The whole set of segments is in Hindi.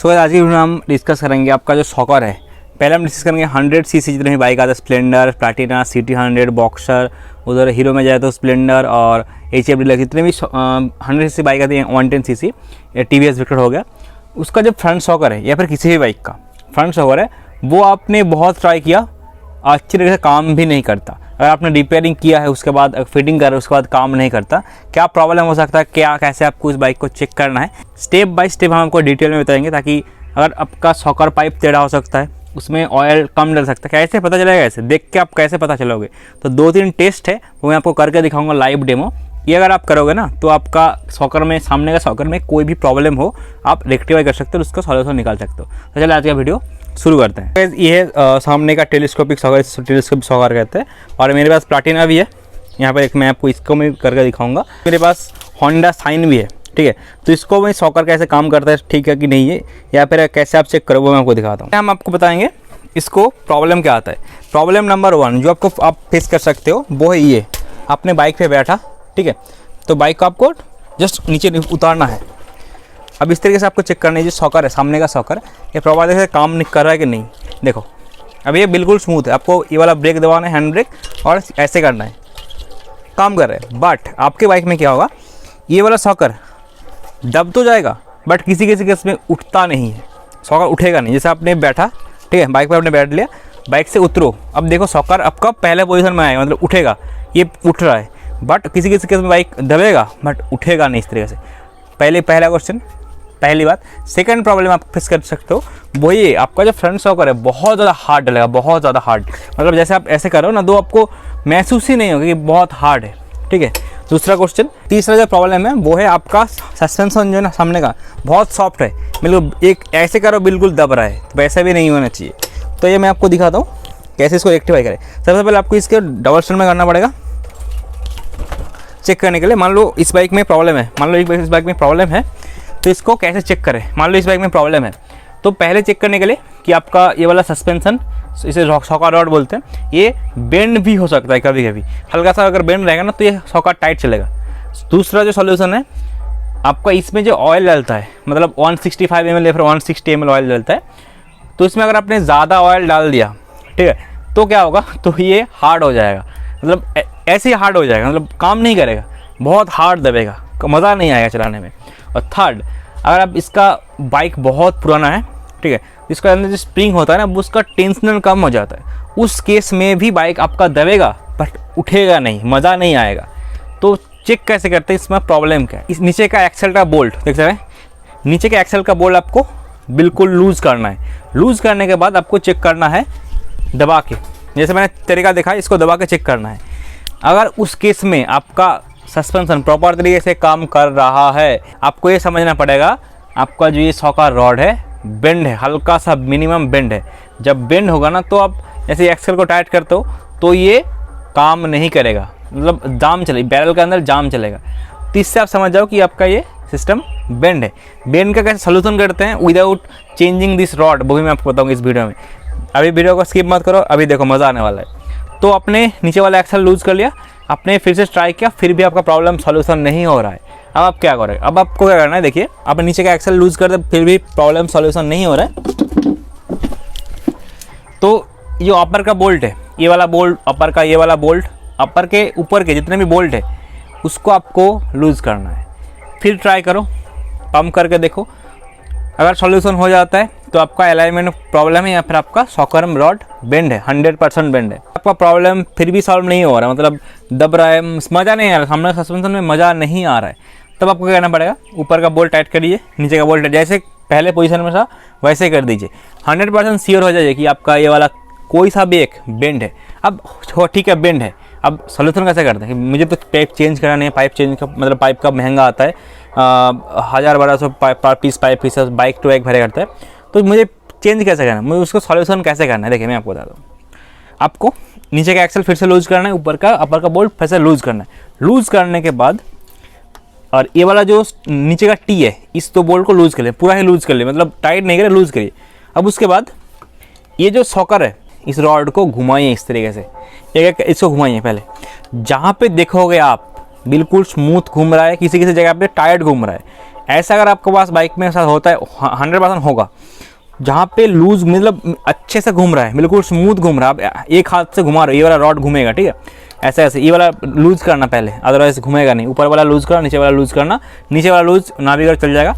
आज की वीडियो में हम डिस्कस करेंगे आपका जो शॉकर है। पहले हम डिस्कस करेंगे 100 सीसी जितने भी बाइक आते हैं, स्प्लेंडर, प्लैटिना, सिटी 100, बॉक्सर, उधर हीरो में जाए तो स्प्लेंडर और HF डीलक्स, जितने भी 100 सीसी बाइक आती है, 110 सीसी TVS विक्टर हो गया, उसका जो फ्रंट शॉकर है या फिर किसी भी बाइक का फ्रंट शॉकर है वो आपने बहुत ट्राई किया, अच्छी तरह से काम भी नहीं करता। अगर आपने रिपेयरिंग किया है उसके बाद फिटिंग कर उसके बाद काम नहीं करता, क्या प्रॉब्लम हो सकता है, क्या कैसे आपको इस बाइक को चेक करना है, स्टेप बाय स्टेप हम आपको डिटेल में बताएंगे। ताकि अगर आपका शॉकर पाइप टेढ़ा हो सकता है, उसमें ऑयल कम डल सकता है, कैसे पता चलेगा, ऐसे देख के आप कैसे पता चलोगे। तो 2-3 टेस्ट है वो मैं आपको करके दिखाऊंगा लाइव डेमो। ये अगर आप करोगे ना तो आपका शॉकर में, सामने का शॉकर में कोई भी प्रॉब्लम हो आप रेक्टिफाई कर सकते हो, उसका सॉल्यूशन निकाल सकते हो। तो चलिए आज का वीडियो शुरू करते हैं। ये है सामने का टेलीस्कोपिक शॉकर, टेलीस्कोपिक शॉकर कहते हैं। और मेरे पास प्लैटिना भी है, यहाँ पर एक मैं आपको इसको मैं करके दिखाऊंगा। मेरे पास होंडा साइन भी है, ठीक है। तो इसको मैं शॉकर कैसे काम करता है, ठीक है कि नहीं है, या फिर कैसे आप चेक करो वो मैं आपको दिखाता हूँ। हम आपको बताएंगे इसको प्रॉब्लम क्या आता है। प्रॉब्लम नंबर 1 जो आपको आप फेस कर सकते हो वो है ये, आपने बाइक पे बैठा, ठीक है, तो बाइक को आपको जस्ट नीचे उतारना है। अब इस तरीके से आपको चेक करना है, जो शॉकर है सामने का शॉकर, ये प्रॉपर से काम नहीं कर रहा है कि नहीं। देखो अब ये बिल्कुल स्मूथ है, आपको ये वाला ब्रेक दबाना है, हैंड ब्रेक, और ऐसे करना है, काम कर रहे हैं। बट आपके बाइक में क्या होगा, ये वाला शॉकर दब तो जाएगा बट किसी किसी केस में उठता नहीं है, शॉकर उठेगा नहीं। जैसे आपने बैठा, ठीक है, बाइक पर आपने बैठ लिया, बाइक से उतरो, अब देखो शॉकर आपका पहले पोजीशन में आएगा, मतलब उठेगा, ये उठ रहा है। बट किसी किसी केस में बाइक दबेगा बट उठेगा नहीं इस तरीके से। पहला क्वेश्चन, पहली बात। सेकंड प्रॉब्लम आप फेस कर सकते हो वो ये, आपका जो फ्रंट शॉकर है बहुत ज़्यादा हार्ड डलेगा, बहुत ज़्यादा हार्ड, मतलब जैसे आप ऐसे करो ना तो आपको महसूस ही नहीं होगा कि बहुत हार्ड है, ठीक है। दूसरा क्वेश्चन। तीसरा जो प्रॉब्लम है वो है आपका सस्पेंशन जो है ना सामने का बहुत सॉफ्ट है, बिल्कुल एक ऐसे करो बिल्कुल दब रहा है, वैसा भी नहीं होना चाहिए। तो ये मैं आपको दिखाता हूँ कैसे इसको रेक्टिफाई करें। सबसे पहले आपको इसके डबल स्टैंड में करना पड़ेगा चेक करने के लिए। मान लो इस बाइक में प्रॉब्लम है, मान लो इस बाइक में प्रॉब्लम है, तो इसको कैसे चेक करें। मान लो इस बाइक में प्रॉब्लम है, तो पहले चेक करने के लिए कि आपका ये वाला सस्पेंशन, इसे शॉकर रॉड बोलते हैं, ये बेंड भी हो सकता है कभी कभी, हल्का सा अगर बेंड रहेगा ना तो ये शॉकर टाइट चलेगा। दूसरा जो सॉल्यूशन है, आपका इसमें जो ऑयल डलता है, मतलब 165 ml या फिर 160 ml ऑयल डलता है, तो इसमें अगर आपने ज़्यादा ऑयल डाल दिया, ठीक है, तो क्या होगा, तो ये हार्ड हो जाएगा, मतलब ऐसे ही हार्ड हो जाएगा, मतलब काम नहीं करेगा, बहुत हार्ड दबेगा, मज़ा नहीं आएगा चलाने में। और थर्ड, अगर आप इसका बाइक बहुत पुराना है, ठीक है, इसका अंदर जो स्प्रिंग होता है ना वो उसका टेंशनल कम हो जाता है, उस केस में भी बाइक आपका दबेगा बट उठेगा नहीं, मज़ा नहीं आएगा। तो चेक कैसे करते हैं इसमें प्रॉब्लम क्या है। इस नीचे का एक्सेल का बोल्ट देख सकते हैं, नीचे के एक्सेल का बोल्ट आपको बिल्कुल लूज़ करना है। लूज़ करने के बाद आपको चेक करना है दबा के, जैसे मैंने तरीका देखा, इसको दबा के चेक करना है। अगर उस केस में आपका सस्पेंशन प्रॉपर तरीके से काम कर रहा है, आपको ये समझना पड़ेगा आपका जो ये शॉकर रॉड है बेंड है, हल्का सा मिनिमम बेंड है। जब बेंड होगा ना तो आप जैसे एक्सेल को टाइट करते हो तो ये काम नहीं करेगा, मतलब जाम चलेगा, बैरल के अंदर जाम चलेगा। तो इससे आप समझ जाओ कि आपका ये सिस्टम बेंड है। बेंड का कैसे सोल्यूशन करते हैं विदाउट चेंजिंग दिस रॉड, वो भी मैं आपको बताऊँगा इस वीडियो में। अभी वीडियो को स्किप मत करो, अभी देखो मज़ा आने वाला है। तो आपने नीचे वाला एक्सेल लूज़ कर लिया, आपने फिर से ट्राई किया, फिर भी आपका प्रॉब्लम सॉल्यूशन नहीं हो रहा है। अब आप क्या करें, अब आपको क्या करना है, देखिए आपने नीचे का एक्सेल लूज़ कर दे, फिर भी प्रॉब्लम सॉल्यूशन नहीं हो रहा है, तो ये अपर का बोल्ट है, ये वाला बोल्ट, अपर का ये वाला बोल्ट, अपर के ऊपर के जितने भी बोल्ट है उसको आपको लूज़ करना है। फिर ट्राई करो, पंप करके देखो, अगर सॉल्यूशन हो जाता है तो आपका अलाइनमेंट प्रॉब्लम है या फिर आपका शॉकर रॉड बेंड है, 100% बेंड है। आपका प्रॉब्लम फिर भी सॉल्व नहीं हो रहा है, मतलब दब रहा है, मज़ा नहीं आ रहा, सामने सस्पेंशन में मज़ा नहीं आ रहा है, तब आपको क्या करना पड़ेगा, ऊपर का बोल्ट टाइट करिए, नीचे का बोल्ट जैसे पहले पोजीशन में था वैसे ही कर दीजिए। 100% श्योर हो जाइए कि आपका ये वाला कोई सा भी एक बेंड है। अब ठीक है बेंड है, अब सोल्यूशन कैसे करते हैं, मुझे तो पाइप चेंज करना नहीं है, पाइप चेंज का मतलब पाइप का महंगा आता है, 1000-1200 पीस बाइक टू बाइक भरे करता है, तो मुझे चेंज कैसे करना है, मुझे उसको सॉल्यूशन कैसे करना है। देखिए मैं आपको बताता हूँ, आपको नीचे का एक्सेल फिर से लूज़ करना है, ऊपर का अपर का बोल्ट फिर से लूज़ करना है। लूज़ करने के बाद और ये वाला जो नीचे का टी है, इस तो बोल्ट को लूज़ कर ले, पूरा ही लूज़ कर ले, मतलब टाइट नहीं करे, लूज़ करिए। अब उसके बाद ये जो शॉकर है इस रॉड को घुमाइए इस तरीके से, इसको घुमाइए पहले, जहाँ पे देखोगे आप बिल्कुल स्मूथ घूम रहा है, किसी किसी जगह पे टायर्ड घूम रहा है, ऐसा अगर आपके पास बाइक में साथ होता है 100% होगा, जहाँ पे लूज मतलब अच्छे से घूम रहा है, बिल्कुल स्मूथ घूम रहा है, आप एक हाथ से घुमा रहे हो, ये वाला रॉड घूमेगा, ठीक है, ऐसे ऐसे ये वाला लूज करना पहले, अदरवाइज घूमेगा नहीं, ऊपर वाला लूज करना, नीचे वाला लूज करना, नीचे वाला लूज नाविगेटर चल जाएगा।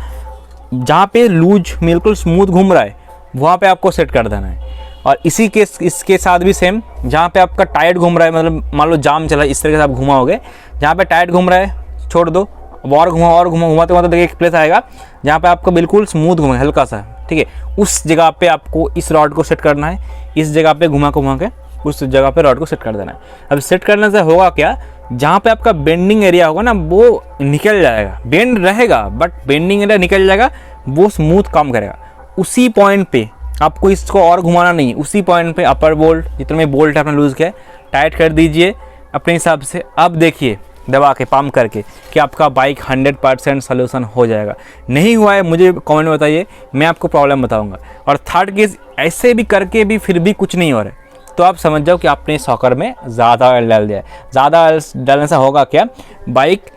जहाँ पे लूज बिल्कुल स्मूथ घूम रहा है वहाँ पे आपको सेट कर देना है। और इसके साथ भी सेम, जहाँ पे आपका टाइट घूम रहा है, मतलब मान लो जाम चला, इस तरीके से आप घुमाओगे, जहाँ पे टाइट घूम रहा है छोड़ दो, और घुमाते घुमाते देखिए एक प्लेस आएगा जहाँ पे आपको बिल्कुल स्मूथ घूमेगा हल्का सा, ठीक है, उस जगह पे आपको इस रॉड को सेट करना है, इस जगह पे घुमा के उस जगह पे रॉड को सेट कर देना है। अब सेट करने से होगा क्या, जहाँ पे आपका बेंडिंग एरिया होगा ना वो निकल जाएगा, बेंड रहेगा बट बेंडिंग एरिया निकल जाएगा, वो स्मूथ काम करेगा। उसी पॉइंट पे आपको इसको और घुमाना नहीं, उसी पॉइंट पे अपर बोल्ट जितने में बोल्ट है अपना लूज किया टाइट कर दीजिए अपने हिसाब से। अब देखिए दबा के पाम करके कि आपका बाइक 100% सोल्यूशन हो जाएगा। नहीं हुआ है मुझे कमेंट में बताइए, मैं आपको प्रॉब्लम बताऊंगा। और थर्ड केस ऐसे भी करके भी फिर भी कुछ नहीं हो रहा है तो आप समझ जाओ कि आपने सॉकर में ज़्यादा ऑयल डाल दिया है। ज़्यादा ऑयल डालने से होगा क्या, बाइक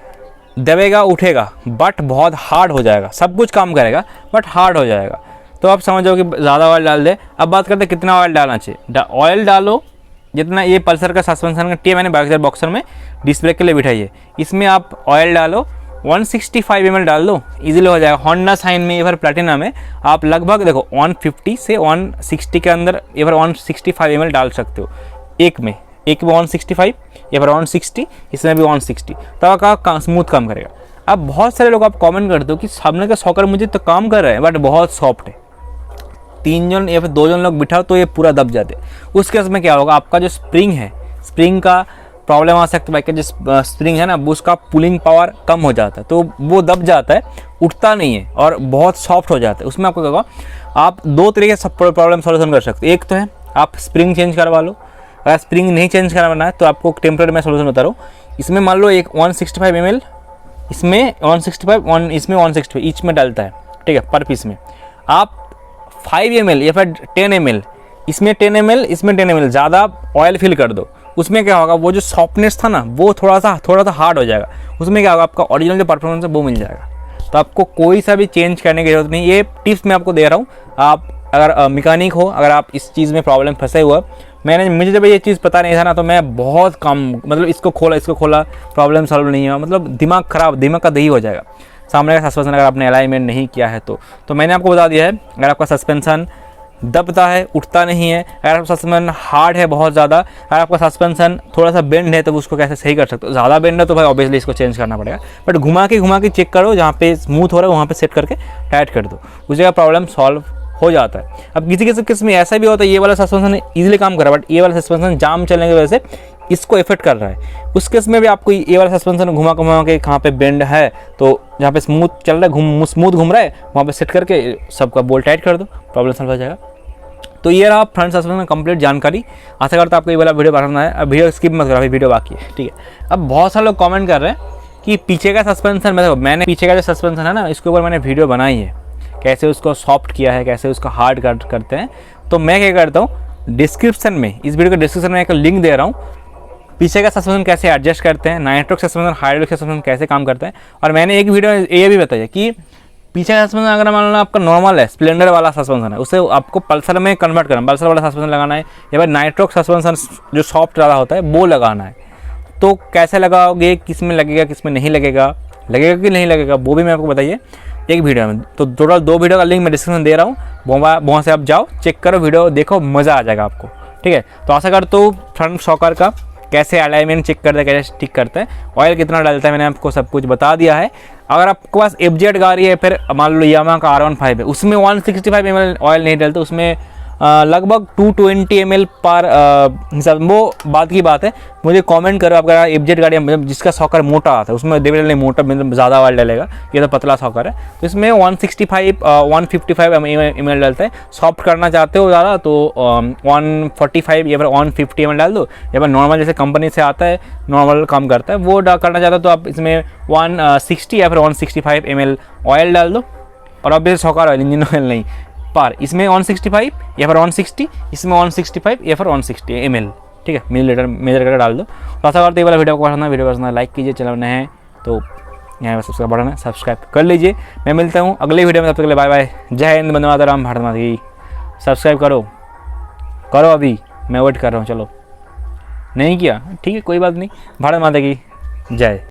दबेगा उठेगा बट बहुत हार्ड हो जाएगा, सब कुछ काम करेगा बट हार्ड हो जाएगा। तो आप समझ जाओ कि ज़्यादा ऑयल डाल दे। अब बात करते हैं कितना ऑयल डालना चाहिए। ऑयल डालो जितना, ये पल्सर का सस्पेंशन का टी मैंने बॉक्सर में डिस्प्ले के लिए बिठाई है, इसमें आप ऑयल डालो 165 ml डाल दो, इजीली हो जाएगा। होंडा शाइन में एवर प्लैटिना में आप लगभग देखो 150 से 160 के अंदर एवर 165 ml डाल सकते हो एक में 165 एवर 160, इसमें भी 160, तो आपका स्मूथ काम करेगा। अब बहुत सारे लोग आप कमेंट करते हो कि सामने का सॉकर मुझे तो काम कर रहा है बट बहुत सॉफ्ट है, 3 जन या फिर 2 जन लोग बिठाओ तो ये पूरा दब जाते। उस केस में क्या होगा, आपका जो स्प्रिंग है, स्प्रिंग का प्रॉब्लम आ सकता है, बाइक का जो स्प्रिंग है ना वो उसका पुलिंग पावर कम हो जाता है, तो वो दब जाता है, उठता नहीं है और बहुत सॉफ्ट हो जाता है। उसमें आपको क्या होगा, आप 2 तरीके से प्रॉब्लम सॉल्यूशन कर सकते हो। एक तो है आप स्प्रिंग चेंज करवा लो, अगर स्प्रिंग नहीं चेंज करवाना है तो आपको टेम्परेरी मैं सोल्यूशन बता रहा हूँ। इसमें मान लो एक 165 ml, इसमें 165 इसमें 165 ईच में डालता है, ठीक है, पर पीस में। आप 5 ml या फिर 10 ml, इसमें 10 ml, इसमें 10 ml ज़्यादा ऑयल फिल कर दो। उसमें क्या होगा, वो जो सॉफ्टनेस था ना वो थोड़ा सा हार्ड हो जाएगा। उसमें क्या होगा, आपका ओरिजिनल जो परफॉर्मेंस है वो मिल जाएगा। तो आपको कोई सा भी चेंज करने की जरूरत नहीं। ये टिप्स मैं आपको दे रहा हूँ, आप अगर मैकेनिक हो, अगर आप इस चीज़ में प्रॉब्लम फंसे हुआ, मुझे जब ये चीज़ पता नहीं था ना तो मैं बहुत कम, मतलब इसको खोला प्रॉब्लम सॉल्व नहीं हुआ, मतलब दिमाग का दही हो जाएगा। सामने का सस्पेंशन अगर आपने अलाइनमेंट नहीं किया है तो मैंने आपको बता दिया है, अगर आपका सस्पेंशन दबता है, उठता नहीं है, अगर आपका सस्पेंशन हार्ड है बहुत ज़्यादा, अगर आपका सस्पेंशन थोड़ा सा बेंड है तो उसको कैसे सही कर सकते हो। ज़्यादा बेंड है तो भाई ऑब्वियसली इसको चेंज करना पड़ेगा, बट घुमा के चेक करो, जहाँ पे स्मूथ हो रहा है वहाँ पे सेट करके टाइट कर दो, उस जगह प्रॉब्लम सॉल्व हो जाता है। अब किसी किसी केस में ऐसा भी होता है, ये वाला सस्पेंशन इजीली काम कर रहा है बट ये वाला सस्पेंशन जाम चलने की वजह से इसको इफेक्ट कर रहा है। उस केस में भी आपको ये वाला सस्पेंशन घुमा के कहाँ पे बेंड है, तो जहाँ पे स्मूथ चल रहा है, स्मूथ घूम रहा है, वहाँ पे सेट करके सबका बोल्ट टाइट कर दो, प्रॉब्लम सॉल्व हो जाएगा। तो ये रहा फ्रंट सस्पेंशन में कंप्लीट जानकारी। आशा करता आपको ये वाला वीडियो पसंद आया। अब वीडियो स्किप मत करो, अभी वीडियो बाकी है, ठीक है। अब बहुत सारे लोग कमेंट कर रहे हैं कि पीछे का सस्पेंशन, मैंने पीछे का जो सस्पेंशन है ना इसके ऊपर मैंने वीडियो बनाई है, कैसे उसको सॉफ्ट किया है, कैसे उसको हार्ड करते हैं। तो मैं क्या करता हूँ, डिस्क्रिप्शन में, इस वीडियो के डिस्क्रिप्शन में एक लिंक दे रहा हूँ, पीछे का सस्पेंशन कैसे एडजस्ट करते हैं, नाइट्रोक सस्पेंशन, हाइड्रोलिक सस्पेंशन कैसे काम करते हैं। और मैंने एक वीडियो ये भी बताया कि पीछे का सस्पेंशन अगर मान लो आपका नॉर्मल है, स्प्लेंडर वाला सस्पेंशन है, उसे आपको पल्सर में कन्वर्ट करना, पल्सर वाला सस्पेंशन लगाना है, या फिर नाइट्रोक सस्पेंशन जो सॉफ्ट ज़्यादा होता है वो लगाना है। तो कैसे लगाओगे, किस में लगेगा, किस में नहीं लगेगा कि नहीं लगेगा, वो भी मैं आपको बताइए एक वीडियो में। तो टोटल 2 वीडियो का लिंक मैं डिस्क्रिप्शन दे रहा हूँ, वहाँ से आप जाओ, चेक करो, वीडियो देखो, मज़ा आ जाएगा आपको, ठीक है। तो आशा करता हूँ फ्रंट सॉकर का कैसे अलाइनमेंट चेक करते हैं, कैसे ठीक करते हैं, ऑयल कितना डालता है, मैंने आपको सब कुछ बता दिया है। अगर आपके पास FZ गाड़ी है, फिर मान लो यामाहा का R15 है, उसमें 165 ml ऑयल नहीं डालते, उसमें लगभग 220 ml पर हिसाब, वो बात की बात है। मुझे कमेंट करो, अगर FZ गाड़ी मतलब जिसका सॉकर मोटा आता है उसमें डेविड नहीं मोटा, मतलब ज़्यादा ऑयल डालेगा, ये तो पतला सॉकर है, तो इसमें 155 ml डालता है। सॉफ्ट करना चाहते हो ज़्यादा तो 145 या फिर 150 ml डाल दो, या फिर नॉर्मल जैसे कंपनी से आता है नॉर्मल काम करता है वो करना चाहते हो तो आप इसमें 160 या फिर 165 ml ऑयल डाल दो। और obviously soccer oil, engine oil नहीं, पर इसमें 165 या फिर 160, इसमें 165 या फिर 160 ml, ठीक है, मिलीलीटर मेजर करके डाल दो। तो आशा करते हैं ये वाला वीडियो को पसंद है, वीडियो पसंद है लाइक कीजिए, चैनल नए हैं तो यहाँ पर सब्सक्राइब बटन है, सब्सक्राइब कर लीजिए। मैं मिलता हूँ अगले वीडियो में, तब तक के लिए बाय बाय। जय हिंद, वंदे मातरम, भारत माता की। सब्सक्राइब करो अभी, मैं वेट कर रहा हूँ। चलो नहीं किया ठीक है, कोई बात नहीं। भारत माता की जय।